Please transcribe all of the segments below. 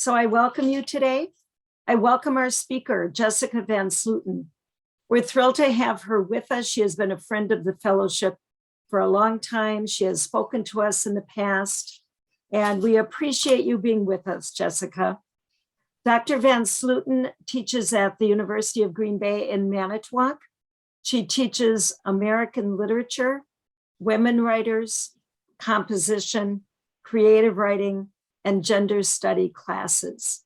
So I welcome you today. I welcome our speaker, Jessica Van Slooten. We're thrilled to have her with us. She has been a friend of the fellowship for a long time. She has spoken to us in the past, and we appreciate you being with us, Jessica. Dr. Van Slooten teaches at the University of Green Bay in Manitowoc. She teaches American literature, women writers, composition, creative writing, and gender study classes.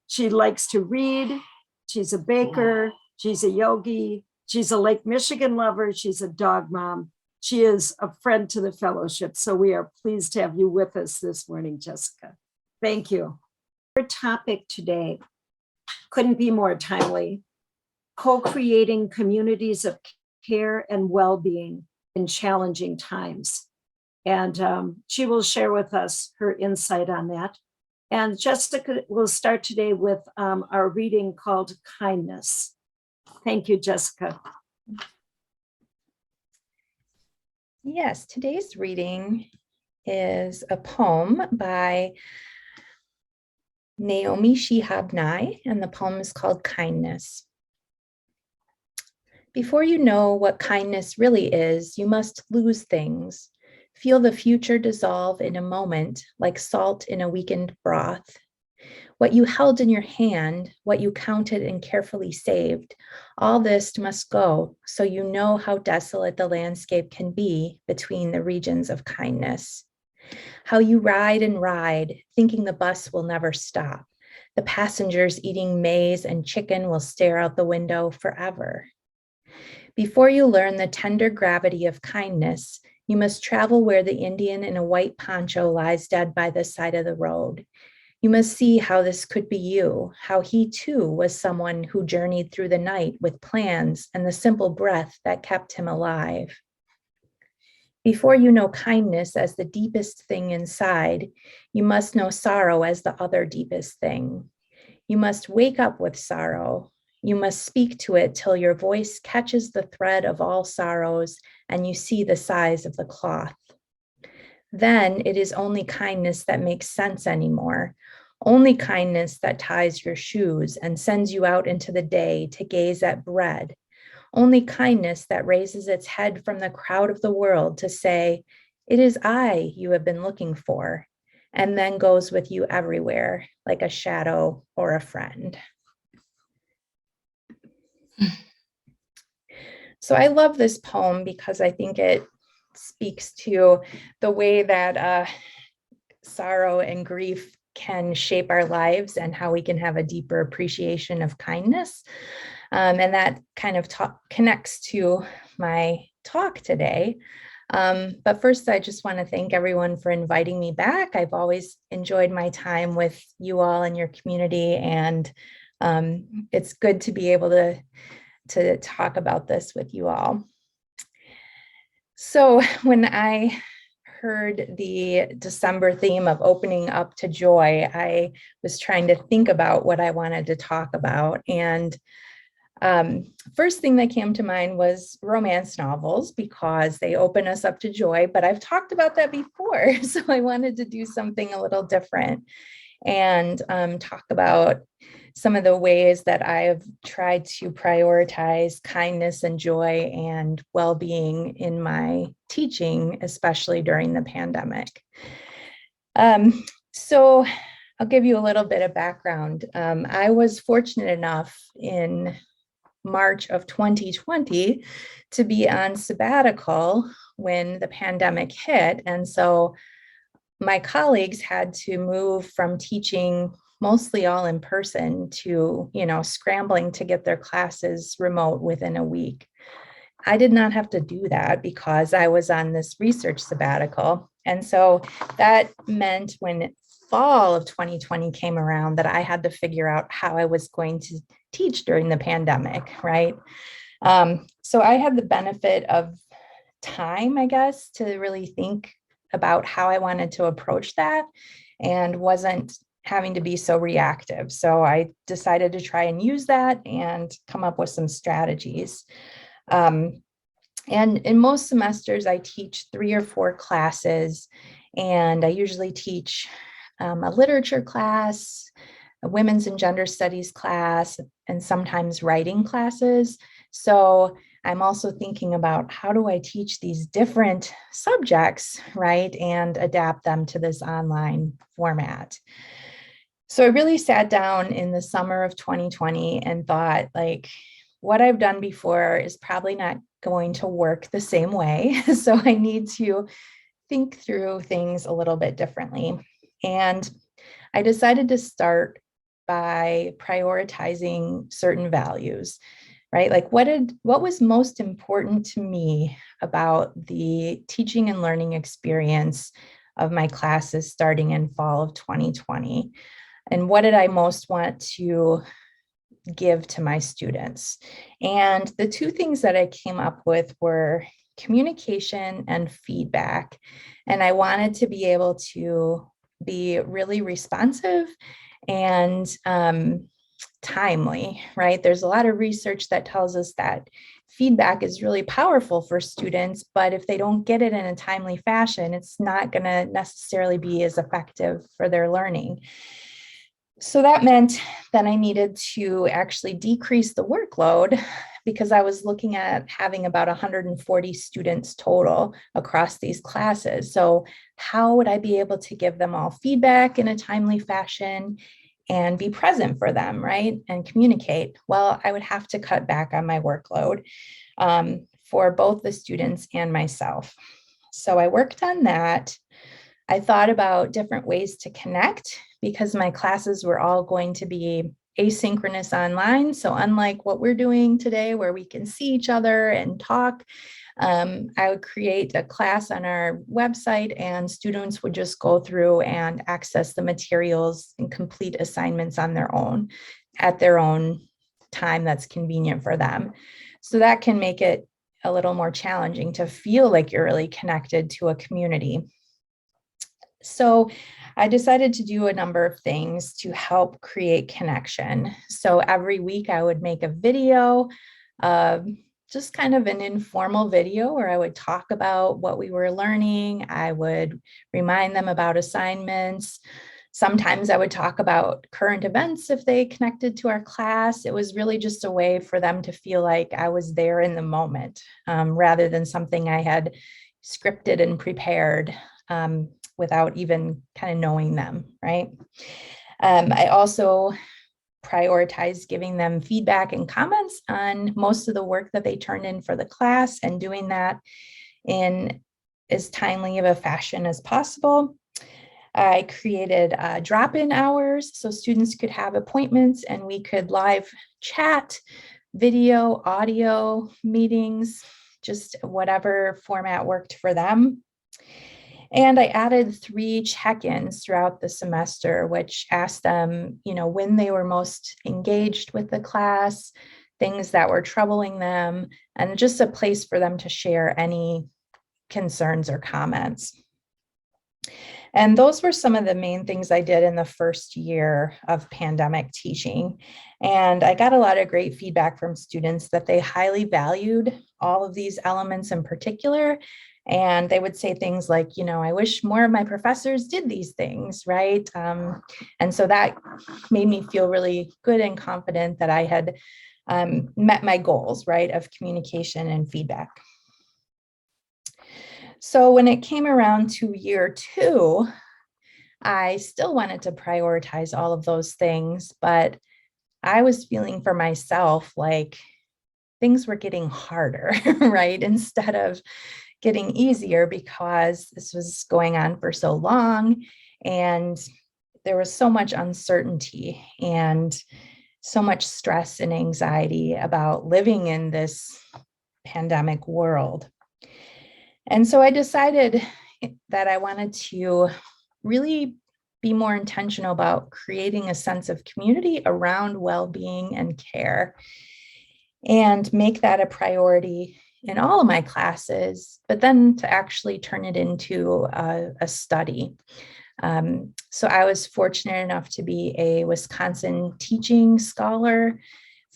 She likes to read. She's a baker. She's a yogi. She's a Lake Michigan lover. She's a dog mom. She is a friend to the fellowship. So we are pleased to have you with us this morning, Jessica. Thank you. Our topic today couldn't be more timely. Co-creating communities of care and well-being in challenging times. And she will share with us her insight on that. And Jessica will start today with our reading called Kindness. Thank you, Jessica. Yes, today's reading is a poem by Naomi Shihab Nye, and the poem is called Kindness. Before you know what kindness really is, you must lose things. Feel the future dissolve in a moment, like salt in a weakened broth. What you held in your hand, what you counted and carefully saved, all this must go, so you know how desolate the landscape can be between the regions of kindness. How you ride and ride, thinking the bus will never stop. The passengers eating maize and chicken will stare out the window forever. Before you learn the tender gravity of kindness, you must travel where the Indian in a white poncho lies dead by the side of the road. You must see how this could be you, how he too was someone who journeyed through the night with plans and the simple breath that kept him alive. Before you know kindness as the deepest thing inside, you must know sorrow as the other deepest thing. You must wake up with sorrow. You must speak to it till your voice catches the thread of all sorrows and you see the size of the cloth. Then it is only kindness that makes sense anymore, only kindness that ties your shoes and sends you out into the day to gaze at bread, only kindness that raises its head from the crowd of the world to say, "It is I you have been looking for," and then goes with you everywhere like a shadow or a friend. So I love this poem because I think it speaks to the way that sorrow and grief can shape our lives and how we can have a deeper appreciation of kindness. And that kind of connects to my talk today. But first, I just want to thank everyone for inviting me back. I've always enjoyed my time with you all and your community, and it's good to be able to talk about this with you all. So when I heard the December theme of opening up to joy, I was trying to think about what I wanted to talk about. And first thing that came to mind was romance novels because they open us up to joy, but I've talked about that before. So I wanted to do something a little different and talk about some of the ways that I've tried to prioritize kindness and joy and well-being in my teaching, especially during the pandemic. So I'll give you a little bit of background. I was fortunate enough in March of 2020 to be on sabbatical when the pandemic hit. And so my colleagues had to move from teaching mostly all in person to, scrambling to get their classes remote within a week. I did not have to do that because I was on this research sabbatical. And so that meant when fall of 2020 came around that I had to figure out how I was going to teach during the pandemic, right? So I had the benefit of time, I guess, to really think about how I wanted to approach that and wasn't having to be so reactive. So I decided to try and use that and come up with some strategies. And in most semesters, I teach 3 or 4 classes, and I usually teach a literature class, a women's and gender studies class, and sometimes writing classes. So I'm also thinking about how do I teach these different subjects, right, and adapt them to this online format. So I really sat down in the summer of 2020 and thought, like, what I've done before is probably not going to work the same way. So I need to think through things a little bit differently. And I decided to start by prioritizing certain values, right? Like what was most important to me about the teaching and learning experience of my classes starting in fall of 2020? And what did I most want to give to my students? And the two things that I came up with were communication and feedback. And I wanted to be able to be really responsive and timely, right? There's a lot of research that tells us that feedback is really powerful for students, but if they don't get it in a timely fashion, it's not going to necessarily be as effective for their learning. So that meant that I needed to actually decrease the workload because I was looking at having about 140 students total across these classes. So how would I be able to give them all feedback in a timely fashion and be present for them, right? And communicate? Well, I would have to cut back on my workload for both the students and myself. So I worked on that. I thought about different ways to connect because my classes were all going to be asynchronous online. So unlike what we're doing today, where we can see each other and talk, I would create a class on our website and students would just go through and access the materials and complete assignments on their own at their own time that's convenient for them. So that can make it a little more challenging to feel like you're really connected to a community. So I decided to do a number of things to help create connection. So every week I would make a video, just kind of an informal video where I would talk about what we were learning. I would remind them about assignments. Sometimes I would talk about current events if they connected to our class. It was really just a way for them to feel like I was there in the moment, rather than something I had scripted and prepared without even kind of knowing them, right? I also prioritize giving them feedback and comments on most of the work that they turned in for the class and doing that in as timely of a fashion as possible. I created drop-in hours so students could have appointments and we could live chat, video, audio meetings, just whatever format worked for them. And I added 3 check-ins throughout the semester, which asked them, when they were most engaged with the class, things that were troubling them, and just a place for them to share any concerns or comments. And those were some of the main things I did in the first year of pandemic teaching. And I got a lot of great feedback from students that they highly valued all of these elements in particular. And they would say things like, I wish more of my professors did these things, right? And so that made me feel really good and confident that I had met my goals, right, of communication and feedback. So when it came around to year 2, I still wanted to prioritize all of those things, but I was feeling for myself like things were getting harder, right? Instead of getting easier because this was going on for so long and there was so much uncertainty and so much stress and anxiety about living in this pandemic world. And so I decided that I wanted to really be more intentional about creating a sense of community around well-being and care and make that a priority in all of my classes, but then to actually turn it into a study. So I was fortunate enough to be a Wisconsin teaching scholar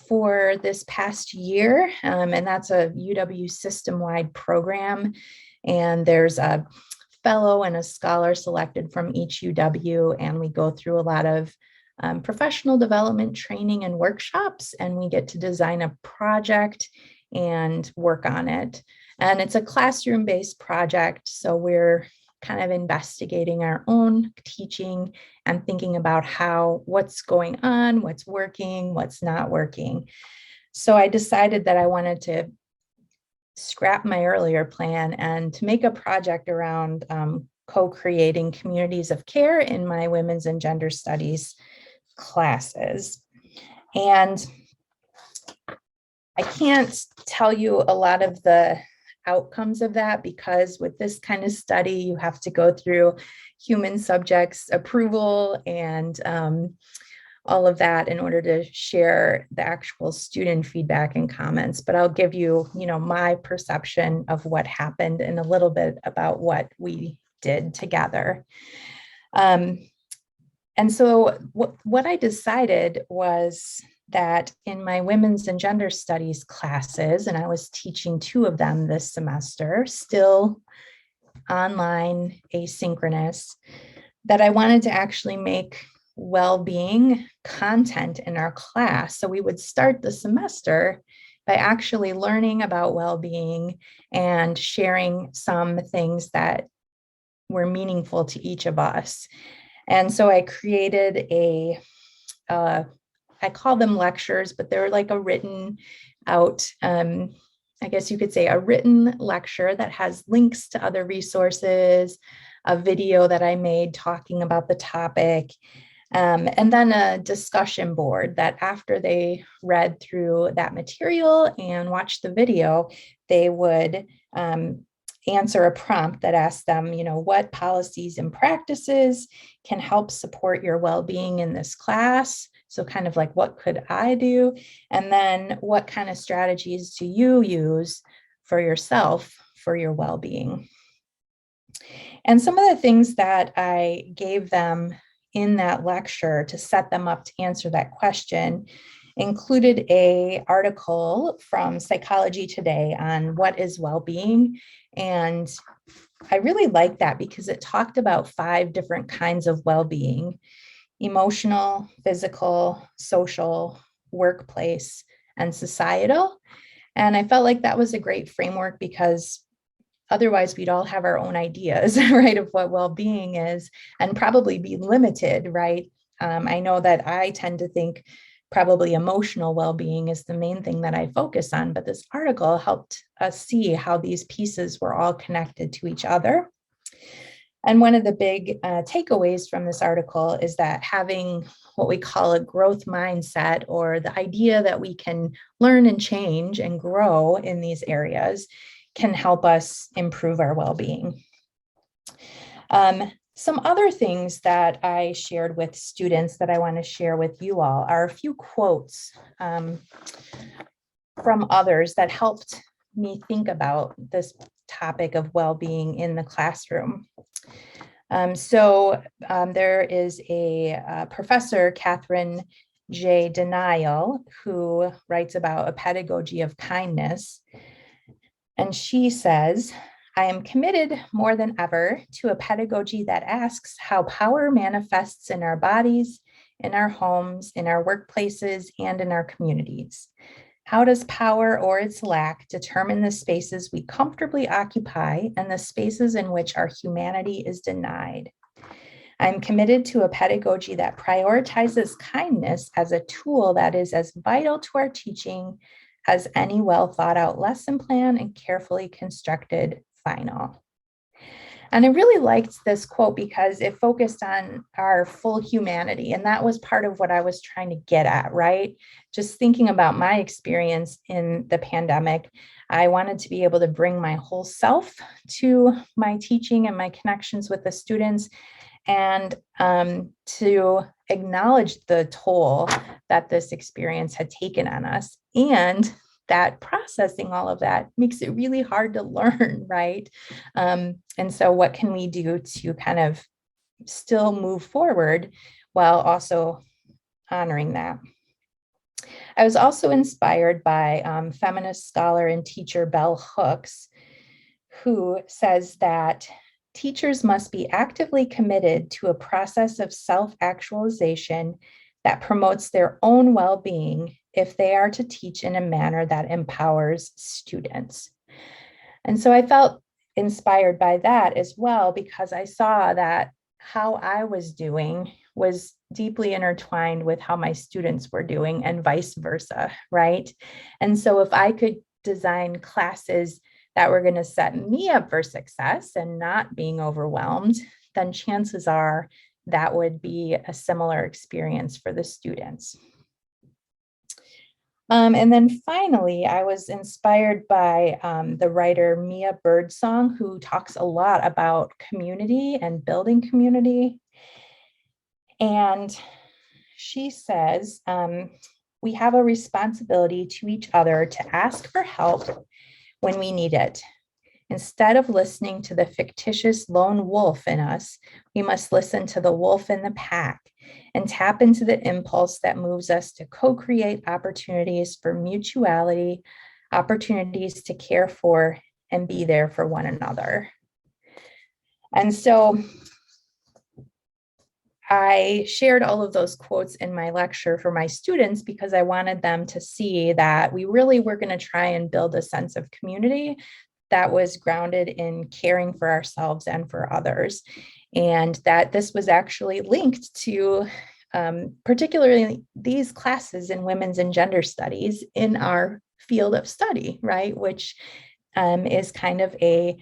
for this past year, and that's a UW system-wide program. And there's a fellow and a scholar selected from each UW, and we go through a lot of professional development training and workshops, and we get to design a project and work on it. And it's a classroom-based project, so we're kind of investigating our own teaching and thinking about what's going on, what's working, what's not working. So I decided that I wanted to scrap my earlier plan and to make a project around co-creating communities of care in my women's and gender studies classes. And I can't tell you a lot of the outcomes of that, because with this kind of study, you have to go through human subjects approval and all of that in order to share the actual student feedback and comments. But I'll give you, my perception of what happened and a little bit about what we did together. And so what I decided was that in my women's and gender studies classes, and I was teaching 2 of them this semester, still online, asynchronous, that I wanted to actually make well-being content in our class. So we would start the semester by actually learning about well-being and sharing some things that were meaningful to each of us. And so I created I call them lectures, but they're like a written out, I guess you could say a written lecture that has links to other resources, a video that I made talking about the topic, and then a discussion board that after they read through that material and watched the video, they would answer a prompt that asked them, what policies and practices can help support your well-being in this class? So kind of like, what could I do? And then what kind of strategies do you use for yourself for your well-being? And some of the things that I gave them in that lecture to set them up to answer that question included an article from Psychology Today on what is well-being. And I really liked that because it talked about 5 different kinds of well-being: emotional, physical, social, workplace, and societal. And I felt like that was a great framework because otherwise we'd all have our own ideas, right, of what well-being is and probably be limited, right? I know that I tend to think probably emotional well-being is the main thing that I focus on, but this article helped us see how these pieces were all connected to each other. And one of the big takeaways from this article is that having what we call a growth mindset, or the idea that we can learn and change and grow in these areas, can help us improve our well-being. Some other things that I shared with students that I want to share with you all are a few quotes from others that helped me think about this topic of well-being in the classroom. There is a professor, Catherine J. Denial, who writes about a pedagogy of kindness. And she says, I am committed more than ever to a pedagogy that asks how power manifests in our bodies, in our homes, in our workplaces, and in our communities. How does power or its lack determine the spaces we comfortably occupy and the spaces in which our humanity is denied? I'm committed to a pedagogy that prioritizes kindness as a tool that is as vital to our teaching as any well thought out lesson plan and carefully constructed final. And I really liked this quote because it focused on our full humanity. And that was part of what I was trying to get at, right? Just thinking about my experience in the pandemic, I wanted to be able to bring my whole self to my teaching and my connections with the students, and to acknowledge the toll that this experience had taken on us, and that processing all of that makes it really hard to learn, right? And so what can we do to kind of still move forward while also honoring that? I was also inspired by feminist scholar and teacher Bell Hooks, who says that Teachers must be actively committed to a process of self-actualization that promotes their own well-being if they are to teach in a manner that empowers students. And so I felt inspired by that as well, because I saw that how I was doing was deeply intertwined with how my students were doing and vice versa, right? And so if I could design classes that were going to set me up for success and not being overwhelmed, then chances are that would be a similar experience for the students. And then finally, I was inspired by the writer Mia Birdsong, who talks a lot about community and building community. And she says, we have a responsibility to each other to ask for help when we need it. Instead of listening to the fictitious lone wolf in us, we must listen to the wolf in the pack and tap into the impulse that moves us to co-create opportunities for mutuality, opportunities to care for and be there for one another. And so I shared all of those quotes in my lecture for my students because I wanted them to see that we really were going to try and build a sense of community that was grounded in caring for ourselves and for others. And that this was actually linked to particularly these classes in women's and gender studies in our field of study, right? Which is kind of a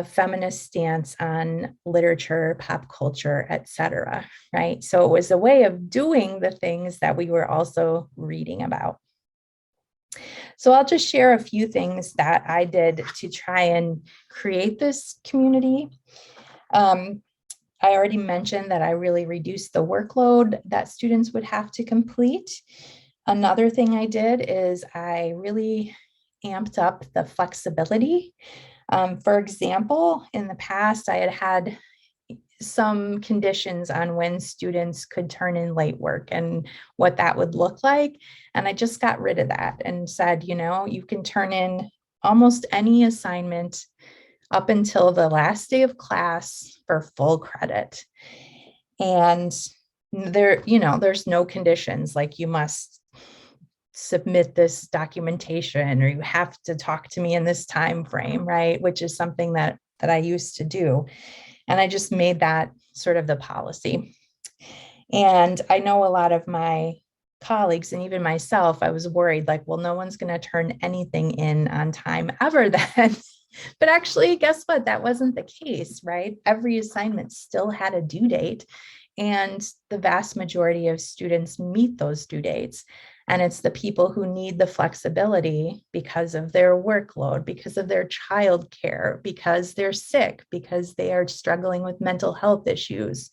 feminist stance on literature, pop culture, etc. Right? So it was a way of doing the things that we were also reading about. So I'll just share a few things that I did to try and create this community. I already mentioned that I really reduced the workload that students would have to complete. Another thing I did is I really amped up the flexibility. For example, in the past, I had some conditions on when students could turn in late work and what that would look like. And I just got rid of that and said, you know, you can turn in almost any assignment up until the last day of class for full credit. And there, you know, there's no conditions like you must submit this documentation or you have to talk to me in this time frame, right? Which is something that I used to do. And I just made that sort of the policy. And I know a lot of my colleagues and even myself, I was worried like, well, no one's going to turn anything in on time ever then. But actually, guess what? That wasn't the case, right? Every assignment still had a due date. And the vast majority of students meet those due dates. And it's the people who need the flexibility because of their workload, because of their childcare, because they're sick, because they are struggling with mental health issues.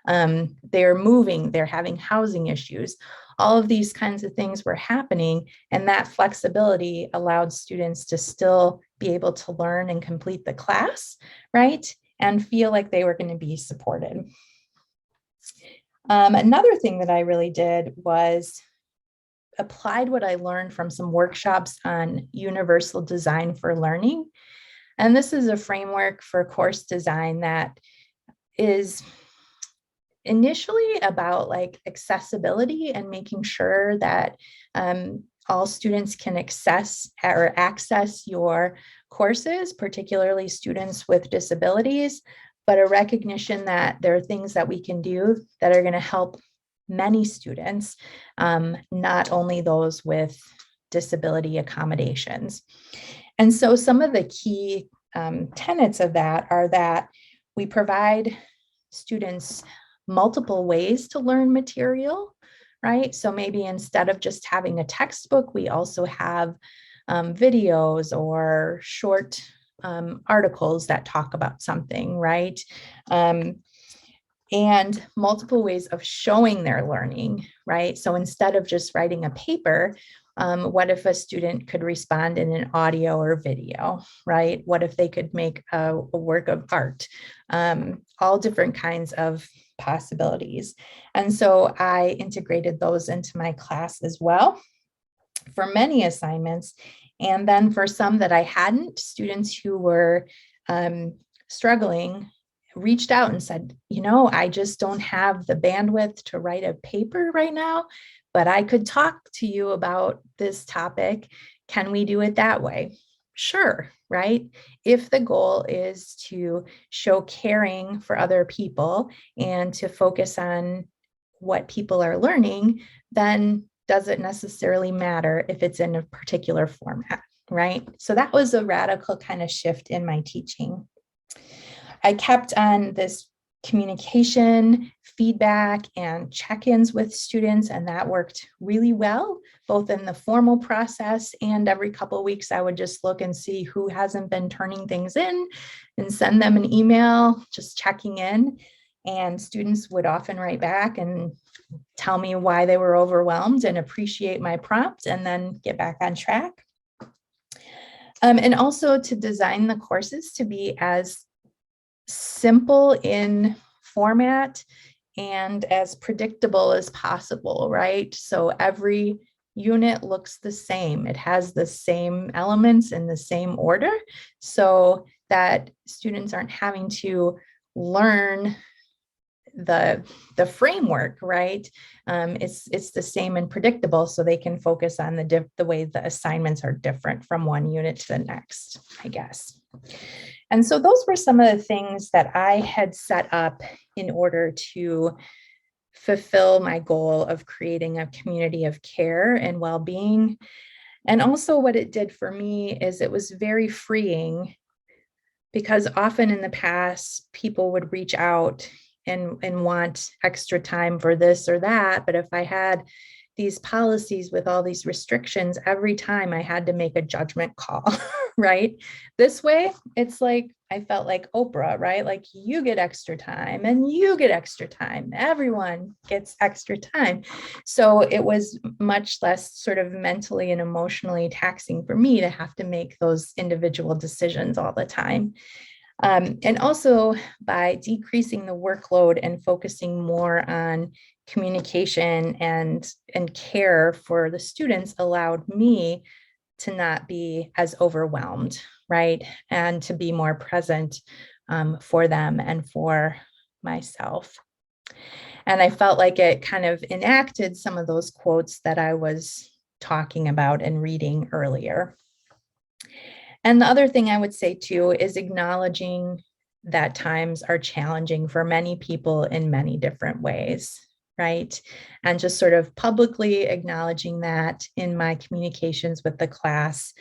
They're moving, they're having housing issues. All of these kinds of things were happening. And that flexibility allowed students to still be able to learn and complete the class, right? And feel like they were going to be supported. Another thing that I really did was applied what I learned from some workshops on universal design for learning. And this is a framework for course design that is initially about like accessibility and making sure that all students can access your courses, particularly students with disabilities, but a recognition that there are things that we can do that are going to help many students, not only those with disability accommodations. And so some of the key tenets of that are that we provide students multiple ways to learn material, right? So maybe instead of just having a textbook, we also have videos or short articles that talk about something, right? And multiple ways of showing their learning, right? So instead of just writing a paper, what if a student could respond in an audio or video, right? What if they could make a work of art? All different kinds of possibilities. And so I integrated those into my class as well for many assignments. And then for some that I hadn't, students who were struggling reached out and said, I just don't have the bandwidth to write a paper right now, but I could talk to you about this topic. Can we do it that way? Sure, right? If the goal is to show caring for other people and to focus on what people are learning, then does it necessarily matter if it's in a particular format, right? So that was a radical kind of shift in my teaching. I kept on this communication, feedback, and check-ins with students, and that worked really well, both in the formal process and every couple of weeks, I would just look and see who hasn't been turning things in and send them an email, just checking in. And students would often write back and tell me why they were overwhelmed and appreciate my prompt and then get back on track. And also to design the courses to be as simple in format and as predictable as possible, right? So every unit looks the same. It has the same elements in the same order so that students aren't having to learn the framework, right? It's the same and predictable, so they can focus on the way the assignments are different from one unit to the next, I guess. And so those were some of the things that I had set up in order to fulfill my goal of creating a community of care and well-being. And also what it did for me is it was very freeing, because often in the past, people would reach out and want extra time for this or that. But if I had these policies with all these restrictions, every time I had to make a judgment call, right? This way, it's like, I felt like Oprah, right? Like, you get extra time and you get extra time. Everyone gets extra time. So it was much less sort of mentally and emotionally taxing for me to have to make those individual decisions all the time. And also by decreasing the workload and focusing more on communication and care for the students allowed me to not be as overwhelmed, right? And to be more present for them and for myself. And I felt like it kind of enacted some of those quotes that I was talking about and reading earlier. And the other thing I would say too is acknowledging that times are challenging for many people in many different ways, right? And just sort of publicly acknowledging that in my communications with the class,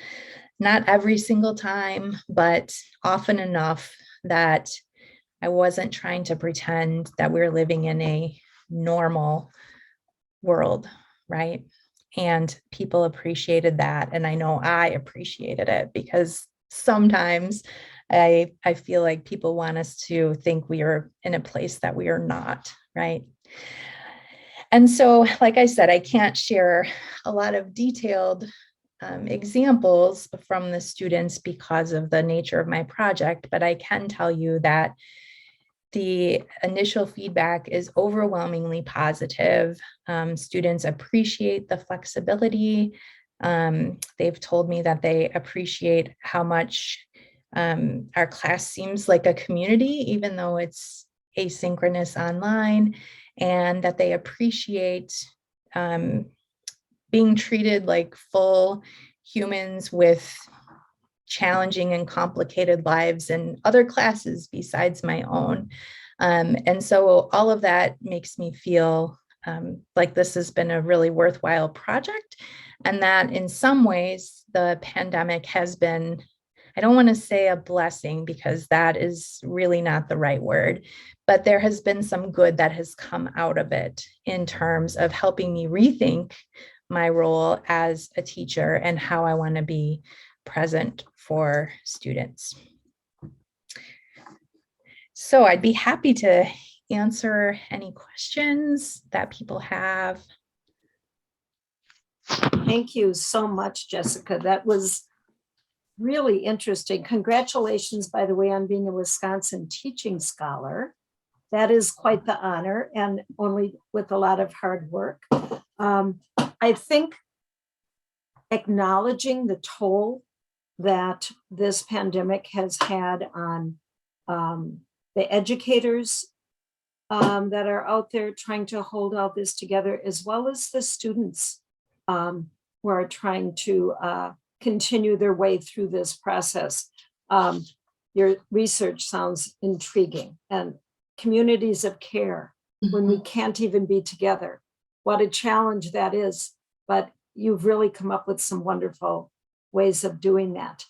not every single time, but often enough that I wasn't trying to pretend that we're living in a normal world, right? And people appreciated that. And I know I appreciated it, because sometimes I feel like people want us to think we are in a place that we are not, right? And so, like I said, I can't share a lot of detailed examples from the students because of the nature of my project, but I can tell you that the initial feedback is overwhelmingly positive. Students appreciate the flexibility. They've told me that they appreciate how much our class seems like a community, even though it's asynchronous online, and that they appreciate being treated like full humans with challenging and complicated lives and other classes besides my own. And so all of that makes me feel like this has been a really worthwhile project, and that in some ways the pandemic has been, I don't want to say a blessing, because that is really not the right word, but there has been some good that has come out of it in terms of helping me rethink my role as a teacher and how I want to be present for students. So I'd be happy to answer any questions that people have. Thank you so much, Jessica. That was really interesting. Congratulations, by the way, on being a Wisconsin teaching scholar. That is quite the honor, and only with a lot of hard work. I think acknowledging the toll that this pandemic has had on the educators that are out there trying to hold all this together, as well as the students who are trying to continue their way through this process. Your research sounds intriguing, and communities of care when we can't even be together. What a challenge that is, but you've really come up with some wonderful ways of doing that.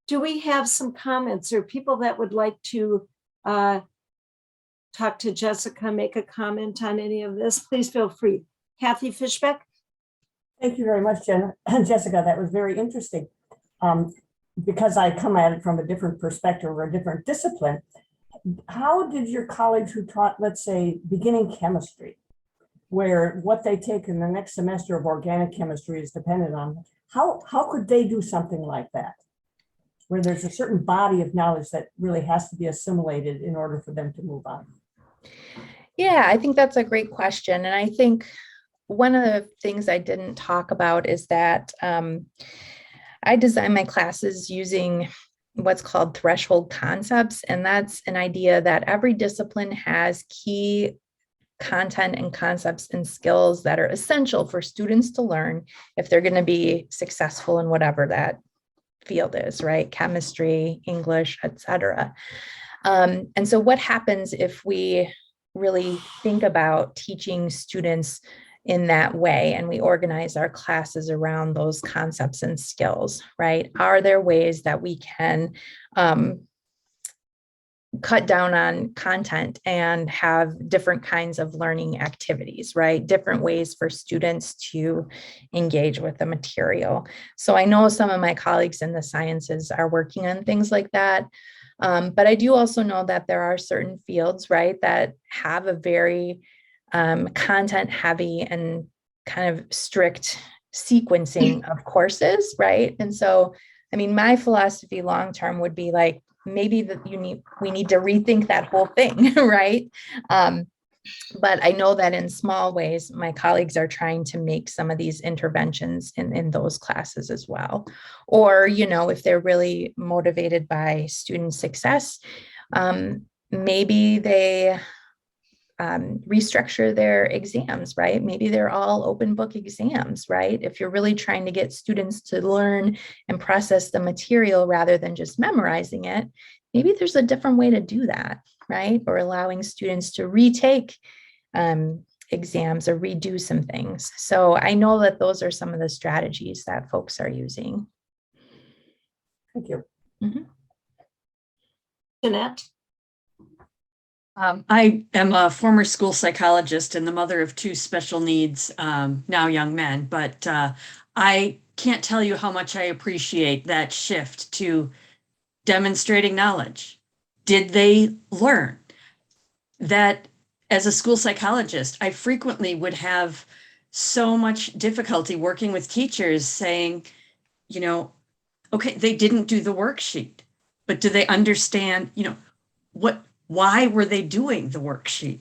Do we have some comments or people that would like to talk to Jessica, make a comment on any of this? Please feel free. Kathy Fishbeck? Thank you very much, Jessica. That was very interesting. Because I come at it from a different perspective or a different discipline, how did your colleagues who taught, let's say, beginning chemistry, where what they take in the next semester of organic chemistry is dependent on, how could they do something like that, where there's a certain body of knowledge that really has to be assimilated in order for them to move on? Yeah, I think that's a great question. And I think one of the things I didn't talk about is that I design my classes using what's called threshold concepts. And that's an idea that every discipline has key content and concepts and skills that are essential for students to learn if they're going to be successful in whatever that field is, right? Chemistry, English, etc. And so what happens if we really think about teaching students in that way and we organize our classes around those concepts and skills, right? Are there ways that we can cut down on content and have different kinds of learning activities, right? Different ways for students to engage with the material. So I know some of my colleagues in the sciences are working on things like that. But I do also know that there are certain fields, right, that have a very content heavy and kind of strict sequencing of courses, right? And so, I mean, my philosophy long-term would be like, maybe that we need to rethink that whole thing, right? But I know that in small ways, my colleagues are trying to make some of these interventions in those classes as well. Or, you know, if they're really motivated by student success, maybe they restructure their exams, right? Maybe they're all open book exams, right? If you're really trying to get students to learn and process the material rather than just memorizing it, maybe there's a different way to do that, right? Or allowing students to retake exams or redo some things. So I know that those are some of the strategies that folks are using. Thank you. Mm-hmm. Jeanette? I am a former school psychologist and the mother of two special needs, now young men, but I can't tell you how much I appreciate that shift to demonstrating knowledge. Did they learn? That as a school psychologist, I frequently would have so much difficulty working with teachers saying, you know, okay, they didn't do the worksheet, but do they understand, you know, why were they doing the worksheet?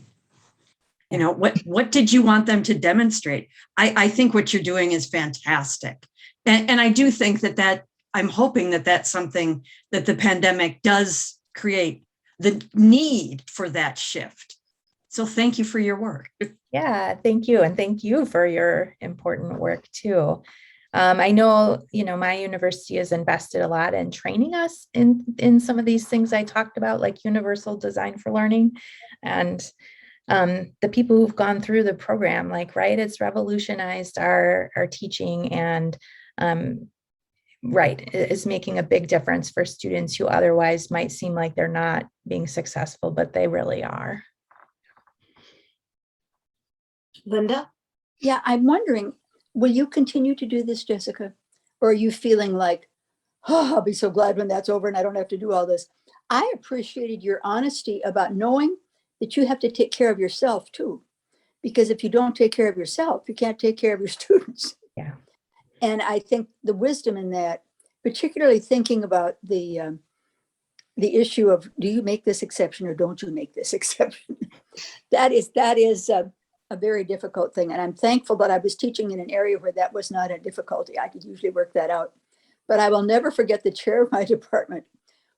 You know, what did you want them to demonstrate? I think what you're doing is fantastic. And I do think that I'm hoping that that's something that the pandemic does create, the need for that shift. So thank you for your work. Yeah, thank you. And thank you for your important work too. I know, you know, my university has invested a lot in training us in some of these things I talked about, like universal design for learning. And the people who've gone through the program, like, right, it's revolutionized our teaching and right, it's making a big difference for students who otherwise might seem like they're not being successful, but they really are. Linda? Yeah, I'm wondering, will you continue to do this, Jessica? Or are you feeling like, oh, I'll be so glad when that's over and I don't have to do all this? I appreciated your honesty about knowing that you have to take care of yourself too. Because if you don't take care of yourself, you can't take care of your students. Yeah. And I think the wisdom in that, particularly thinking about the issue of, do you make this exception or don't you make this exception? that is a very difficult thing. And I'm thankful that I was teaching in an area where that was not a difficulty. I could usually work that out. But I will never forget the chair of my department,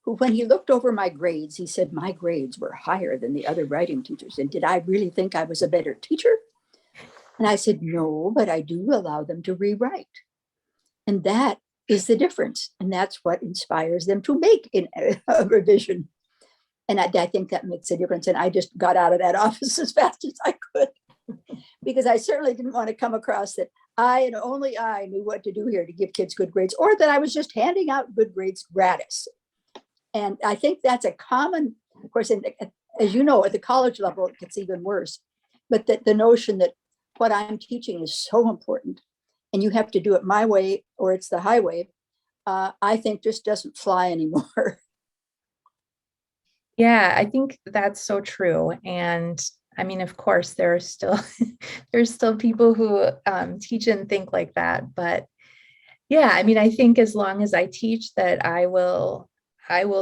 who, when he looked over my grades, he said, my grades were higher than the other writing teachers. And did I really think I was a better teacher? And I said, no, but I do allow them to rewrite. And that is the difference. And that's what inspires them to make a revision. And I think that makes a difference. And I just got out of that office as fast as I could, because I certainly didn't want to come across that I and only I knew what to do here to give kids good grades, or that I was just handing out good grades gratis. And I think that's a common, of course, as you know, at the college level, it gets even worse. But the notion that what I'm teaching is so important and you have to do it my way or it's the highway, I think just doesn't fly anymore. Yeah, I think that's so true. And I mean, of course, there are still there's still people who teach and think like that. But yeah, I mean, I think as long as I teach that, I will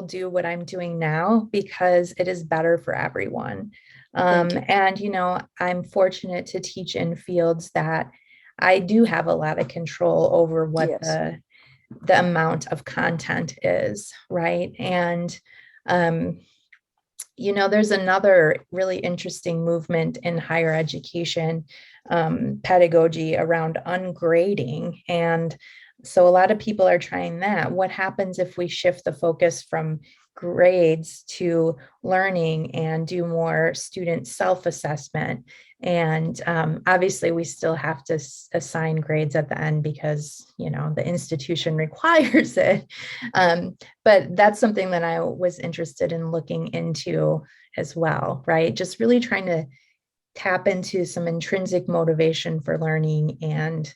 do what I'm doing now because it is better for everyone. And, you know, I'm fortunate to teach in fields that I do have a lot of control over what Yes. the amount of content is, right? And, you know, there's another really interesting movement in higher education pedagogy around ungrading. And so a lot of people are trying that. What happens if we shift the focus from grades to learning and do more student self-assessment? And obviously we still have to assign grades at the end because, you know, the institution requires it. But that's something that I was interested in looking into as well, right? Just really trying to tap into some intrinsic motivation for learning and,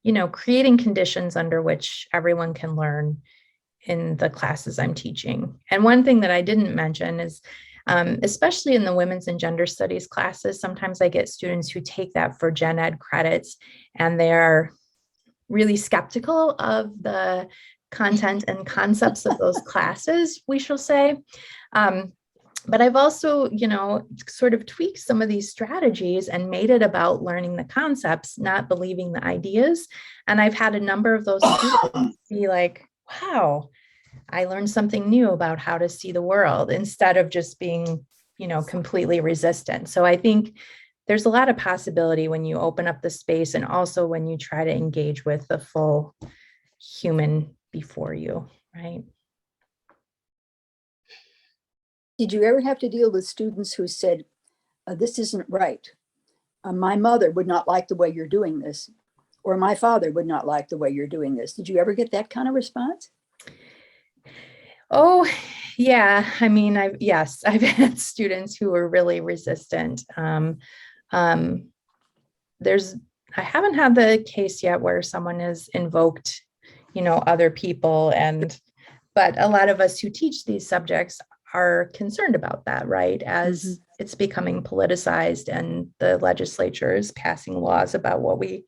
you know, creating conditions under which everyone can learn in the classes I'm teaching. And one thing that I didn't mention is, especially in the women's and gender studies classes, sometimes I get students who take that for gen ed credits and they're really skeptical of the content and concepts of those classes, we shall say. But I've also, you know, sort of tweaked some of these strategies and made it about learning the concepts, not believing the ideas. And I've had a number of those students be like, wow, I learned something new about how to see the world instead of just being, you know, completely resistant. So I think there's a lot of possibility when you open up the space and also when you try to engage with the full human before you, right? Did you ever have to deal with students who said, this isn't right? My mother would not like the way you're doing this, or my father would not like the way you're doing this. Did you ever get that kind of response? Oh, yeah. I mean, I've had students who were really resistant. I haven't had the case yet where someone has invoked, you know, other people, but a lot of us who teach these subjects are concerned about that, right? As it's becoming politicized and the legislature is passing laws about what we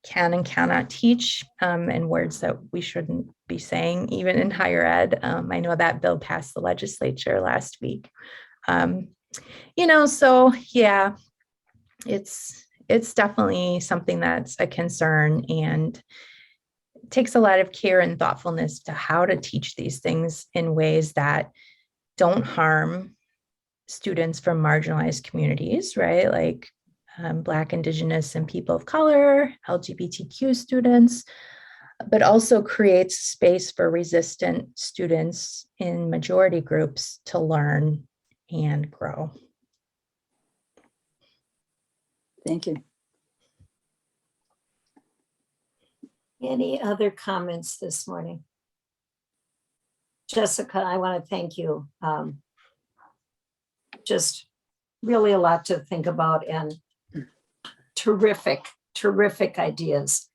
can and cannot teach, and words that we shouldn't be saying, even in higher ed. I know that bill passed the legislature last week. You know, so yeah, it's definitely something that's a concern, and it takes a lot of care and thoughtfulness to how to teach these things in ways that don't harm students from marginalized communities, right? Like Black, Indigenous, and people of color, LGBTQ students, but also creates space for resistant students in majority groups to learn and grow. Thank you. Any other comments this morning? Jessica, I want to thank you. Just really a lot to think about and terrific ideas.